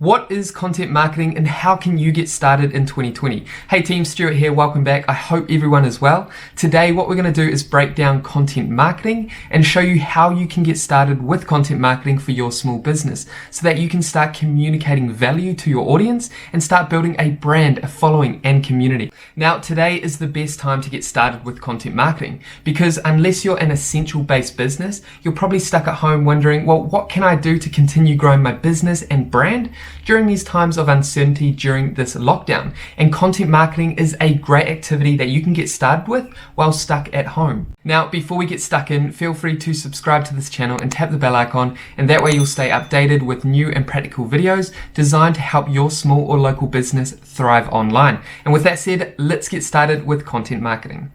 What is content marketing and how can you get started in 2020? Hey team, Stuart here, welcome back. I hope everyone is well. Today what we're going to do is break down content marketing and show you how you can get started with content marketing for your small business so that you can start communicating value to your audience and start building a brand, a following and community. Now today is the best time to get started with content marketing because unless you're an essential based business, you're probably stuck at home wondering, well, what can I do to continue growing my business and brand during these times of uncertainty during this lockdown? And content marketing is a great activity that you can get started with while stuck at home. Now, before we get stuck in, feel free to subscribe to this channel and tap the bell icon, and that way you'll stay updated with new and practical videos designed to help your small or local business thrive online. And with that said, let's get started with content marketing.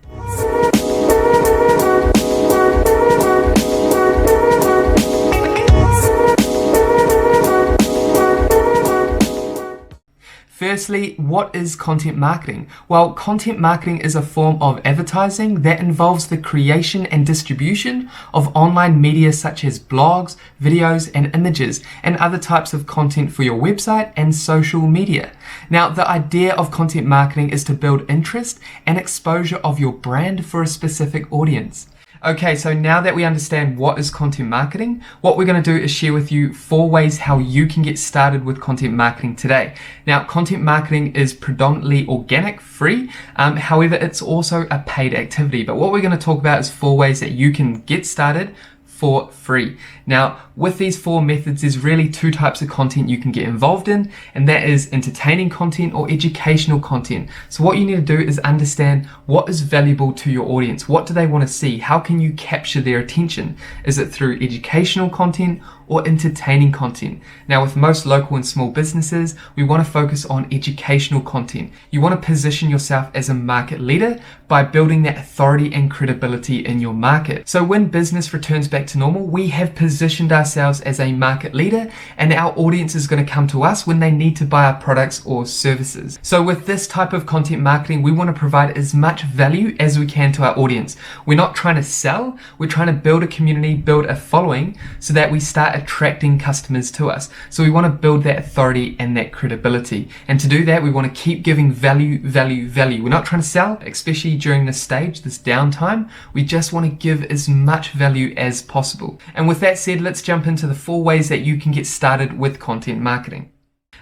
Firstly, what is content marketing? Well, content marketing is a form of advertising that involves the creation and distribution of online media such as blogs, videos, and images, and other types of content for your website and social media. Now, the idea of content marketing is to build interest and exposure of your brand for a specific audience. Okay, so now that we understand what is content marketing, what we're going to do is share with you 4 ways how you can get started with content marketing today. Now, content marketing is predominantly organic, free, however, it's also a paid activity. But what we're going to talk about is 4 ways that you can get started for free. Now, with these 4 methods, there's really 2 types of content you can get involved in, and that is entertaining content or educational content. So what you need to do is understand what is valuable to your audience. What do they want to see? How can you capture their attention? Is it through educational content or entertaining content? Now, with most local and small businesses, we want to focus on educational content. You want to position yourself as a market leader by building that authority and credibility in your market. So when business returns back to normal, we have positioned ourselves as a market leader, and our audience is going to come to us when they need to buy our products or services. So with this type of content marketing, we want to provide as much value as we can to our audience. We're not trying to sell, we're trying to build a community, build a following so that we start attracting customers to us. So we want to build that authority and that credibility. And to do that, we want to keep giving value. We're not trying to sell, especially during this stage, this downtime. We just want to give as much value as possible. And with that said, let's jump into the 4 ways that you can get started with content marketing.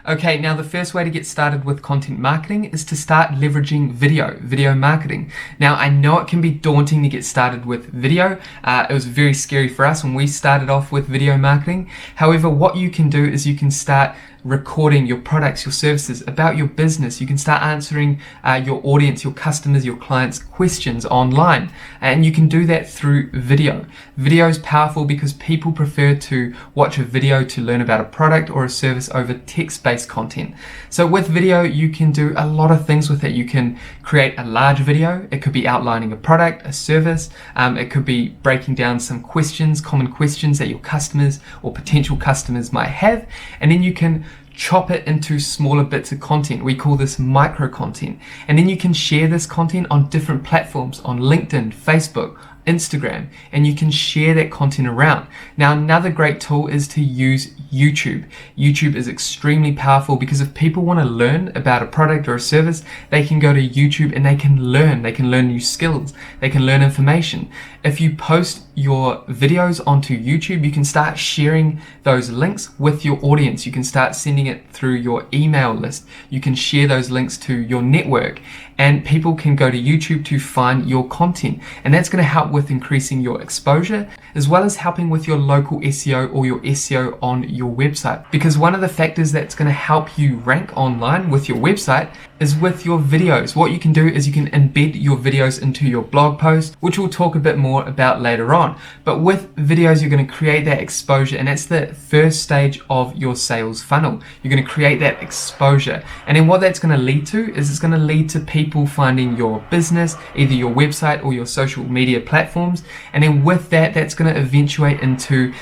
Okay, now the first way to get started with content marketing is to start leveraging video marketing. Now, I know it can be daunting to get started with video. It was very scary for us when we started off with video marketing. However, what you can do is you can start recording your products, your services, about your business. You can start answering your audience, your customers, your clients' questions online. And you can do that through video. Video is powerful because people prefer to watch a video to learn about a product or a service over text-based content. So with video, you can do a lot of things with it. You can create a large video. It could be outlining a product, a service. It could be breaking down some questions, common questions that your customers or potential customers might have. And then you can chop it into smaller bits of content. We call this micro content. And then you can share this content on different platforms, on LinkedIn, Facebook, Instagram, and you can share that content around. Now, another great tool is to use YouTube. YouTube is extremely powerful because if people want to learn about a product or a service, they can go to YouTube and they can learn new skills, they can learn information. If you post your videos onto YouTube, you can start sharing those links with your audience. You can start sending it through your email list. You can share those links to your network, and people can go to YouTube to find your content. And that's going to help with increasing your exposure, as well as helping with your local SEO or your SEO on your website. Because one of the factors that's going to help you rank online with your website is with your videos. What you can do is you can embed your videos into your blog post, which we'll talk a bit more about later on. But with videos, you're going to create that exposure, and that's the first stage of your sales funnel. You're going to create that exposure. And then what that's going to lead to is it's going to lead to people finding your business, either your website or your social media platforms. And then with that, that's going to eventuate into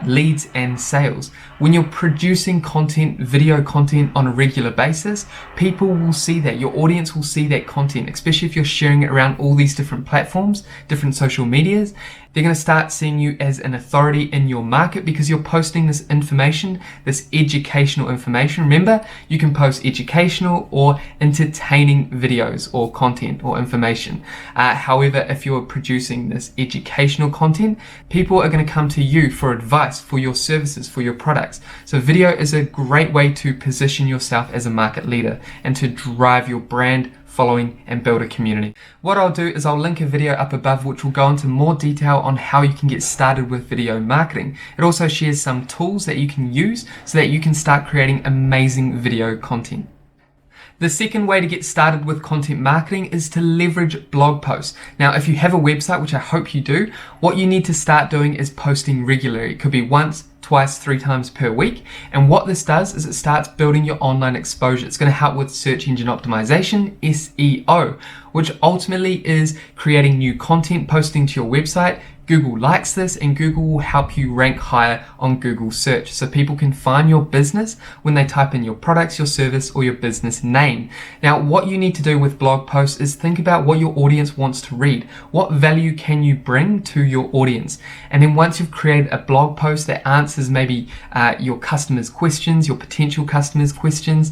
leads and sales. When you're producing content, video content on a regular basis, people will see that. Your audience will see that content, especially if you're sharing it around all these different platforms, different social medias. They're going to start seeing you as an authority in your market because you're posting this information, this educational information. Remember, you can post educational or entertaining videos or content or information. However, if you're producing this educational content, people are going to come to you for advice, for your services, for your products. So video is a great way to position yourself as a market leader and to drive your brand, following, and build a community. What I'll do is I'll link a video up above which will go into more detail on how you can get started with video marketing. It also shares some tools that you can use so that you can start creating amazing video content. The second way to get started with content marketing is to leverage blog posts. Now, if you have a website, which I hope you do, what you need to start doing is posting regularly. It could be once, twice, 3 times per week. And what this does is it starts building your online exposure. It's going to help with search engine optimization, SEO, which ultimately is creating new content, posting to your website. Google likes this, and Google will help you rank higher on Google search so people can find your business when they type in your products, your service, or your business name. Now, what you need to do with blog posts is think about what your audience wants to read. What value can you bring to your audience? And then once you've created a blog post that answers maybe your customers' questions, your potential customers' questions,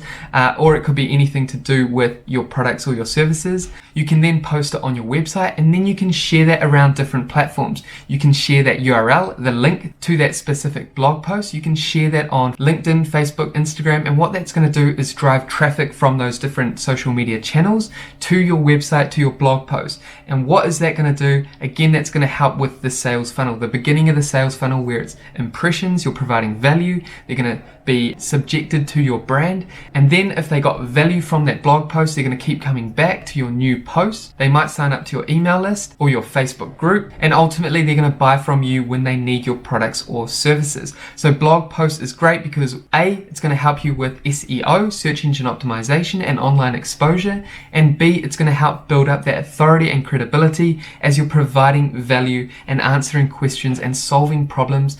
or it could be anything to do with your products or your services, you can then post it on your website, and then you can share that around different platforms. You can share that URL, the link to that specific blog post. You can share that on LinkedIn, Facebook, Instagram, and what that's going to do is drive traffic from those different social media channels to your website, to your blog post. And what is that going to do? Again, that's going to help with the sales funnel, the beginning of the sales funnel where it's impressions, you're providing value, they're going to be subjected to your brand, and then if they got value from that blog post, they're going to keep coming back to your new post. They might sign up to your email list or your Facebook group, and ultimately they're going to buy from you when they need your products or services. So blog post is great because A, it's going to help you with SEO, search engine optimization, and online exposure, and B, it's going to help build up that authority and credibility as you're providing value and answering questions and solving problems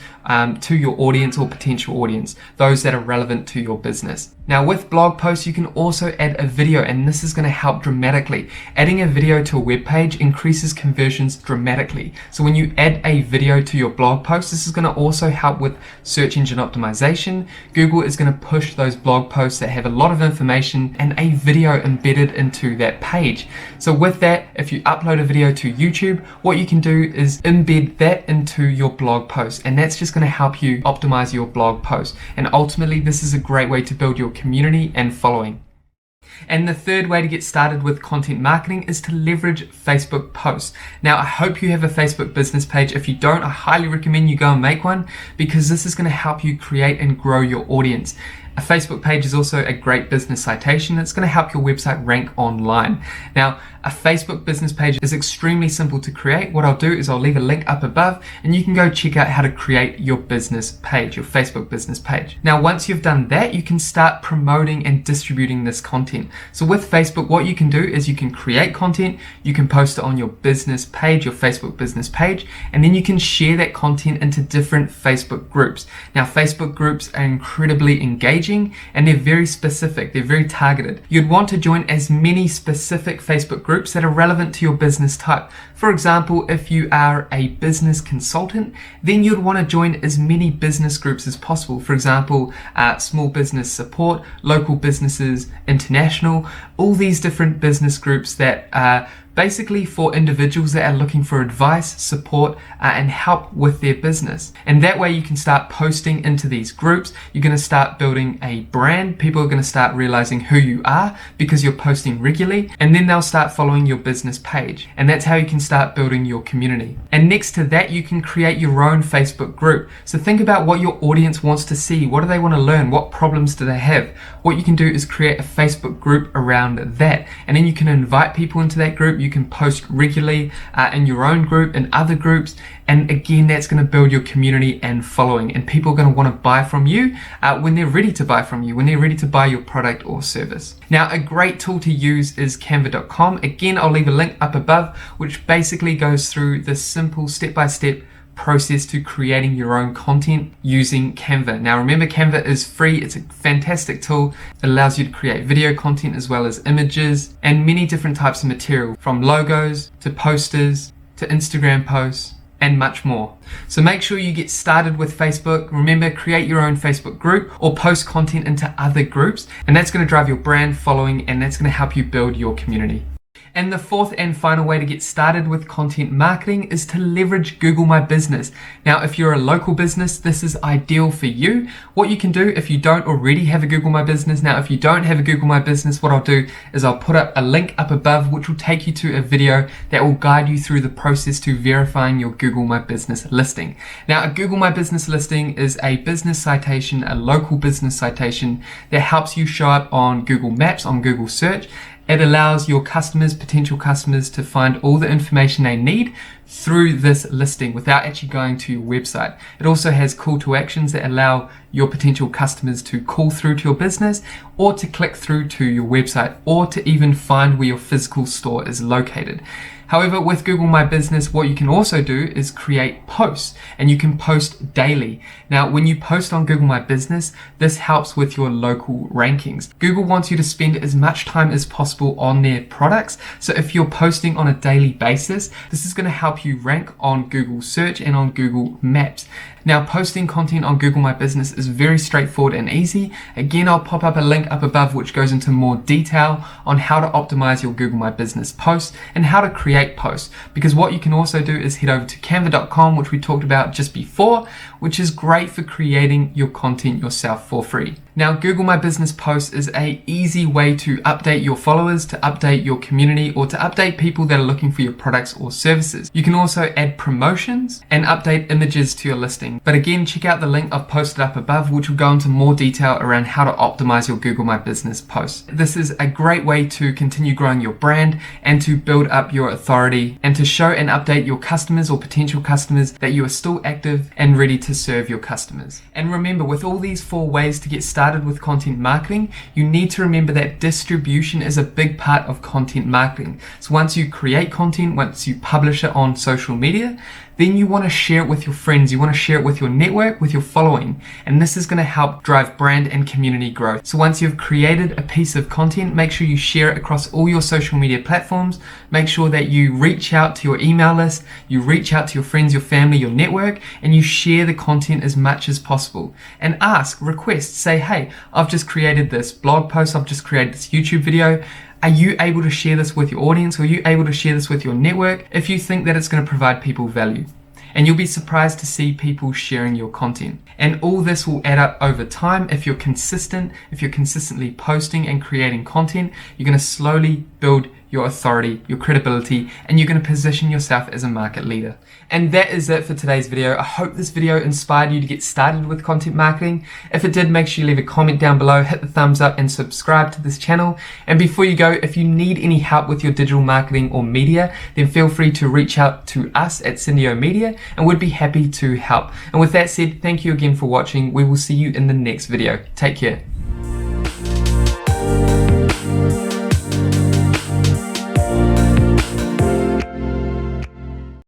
to your audience or potential audience, those that are relevant to your business. Now, with blog posts, you can also add a video, and this is going to help dramatically. Adding a video to a web page increases conversions dramatically. So when you add a video to your blog post, this is going to also help with search engine optimization. Google is going to push those blog posts that have a lot of information and a video embedded into that page. So with that, if you upload a video to YouTube, what you can do is embed that into your blog post, and that's just going to help you optimize your blog post. And ultimately, this is a great way to build your community and following. And the third way to get started with content marketing is to leverage Facebook posts. Now, I hope you have a Facebook business page. If you don't, I highly recommend you go and make one because this is going to help you create and grow your audience. A Facebook page is also a great business citation that's going to help your website rank online. Now, a Facebook business page is extremely simple to create. What I'll do is I'll leave a link up above and you can go check out how to create your business page, your Facebook business page. Now, once you've done that, you can start promoting and distributing this content. So with Facebook, what you can do is you can create content, you can post it on your business page, your Facebook business page, and then you can share that content into different Facebook groups. Now, Facebook groups are incredibly engaging and they're very specific, they're very targeted. You'd want to join as many specific Facebook groups that are relevant to your business type. For example, if you are a business consultant, then you'd want to join as many business groups as possible. For example, small business support, local businesses, international, all these different business groups that are basically for individuals that are looking for advice, support, and help with their business. And that way you can start posting into these groups. You're going to start building a brand. People are going to start realizing who you are because you're posting regularly, and then they'll start following your business page. And that's how you can start building your community. And next to that, you can create your own Facebook group. So think about what your audience wants to see. What do they want to learn? What problems do they have? What you can do is create a Facebook group around that. And then you can invite people into that group. You can post regularly in your own group and other groups, and again, that's going to build your community and following, and people are going to want to buy from you when they're ready to buy from you, when they're ready to buy your product or service. Now, a great tool to use is canva.com. Again, I'll leave a link up above which basically goes through the simple step-by-step process to creating your own content using Canva. Now remember, Canva is free. It's a fantastic tool. It allows you to create video content as well as images and many different types of material, from logos to posters to Instagram posts and much more. So make sure you get started with Facebook. Remember, create your own Facebook group or post content into other groups, and that's going to drive your brand following, and that's going to help you build your community. And the fourth and final way to get started with content marketing is to leverage Google My Business. Now, if you're a local business, this is ideal for you. What you can do if you don't already have a Google My Business, now if you don't have a Google My Business, what I'll do is I'll put up a link up above which will take you to a video that will guide you through the process to verifying your Google My Business listing. Now, a Google My Business listing is a business citation, a local business citation that helps you show up on Google Maps, on Google Search. It allows your customers, potential customers, to find all the information they need through this listing without actually going to your website. It also has call to actions that allow your potential customers to call through to your business or to click through to your website or to even find where your physical store is located. However, with Google My Business, what you can also do is create posts, and you can post daily. Now, when you post on Google My Business, this helps with your local rankings. Google wants you to spend as much time as possible on their products. So if you're posting on a daily basis, this is going to help you rank on Google Search and on Google Maps. Now, posting content on Google My Business is very straightforward and easy. Again, I'll pop up a link up above which goes into more detail on how to optimize your Google My Business posts and how to create posts. Because what you can also do is head over to canva.com, which we talked about just before, which is great for creating your content yourself for free. Now, Google My Business posts is an easy way to update your followers, to update your community, or to update people that are looking for your products or services. You can also add promotions and update images to your listing. But again, check out the link I've posted up above, which will go into more detail around how to optimize your Google My Business posts. This is a great way to continue growing your brand and to build up your authority and to show and update your customers or potential customers that you are still active and ready to serve your customers. And remember, with all these 4 ways to get started with content marketing, you need to remember that distribution is a big part of content marketing. So once you create content, once you publish it on social media, then you want to share it with your friends, you want to share it with your network, with your following, and this is going to help drive brand and community growth. So once you've created a piece of content, make sure you share it across all your social media platforms. Make sure that you reach out to your email list, you reach out to your friends, your family, your network, and you share the content as much as possible. And ask, request, say, hey, I've just created this blog post, I've just created this YouTube video. Are you able to share this with your audience? Or are you able to share this with your network if you think that it's going to provide people value? And you'll be surprised to see people sharing your content. And all this will add up over time. If you're consistent, if you're consistently posting and creating content, you're going to slowly build your authority, your credibility, and you're going to position yourself as a market leader. And that is it for today's video. I hope this video inspired you to get started with content marketing. If it did, make sure you leave a comment down below, hit the thumbs up, and subscribe to this channel. And before you go, if you need any help with your digital marketing or media, then feel free to reach out to us at Syndio Media, and we'd be happy to help. And with that said, thank you again for watching. We will see you in the next video. Take care.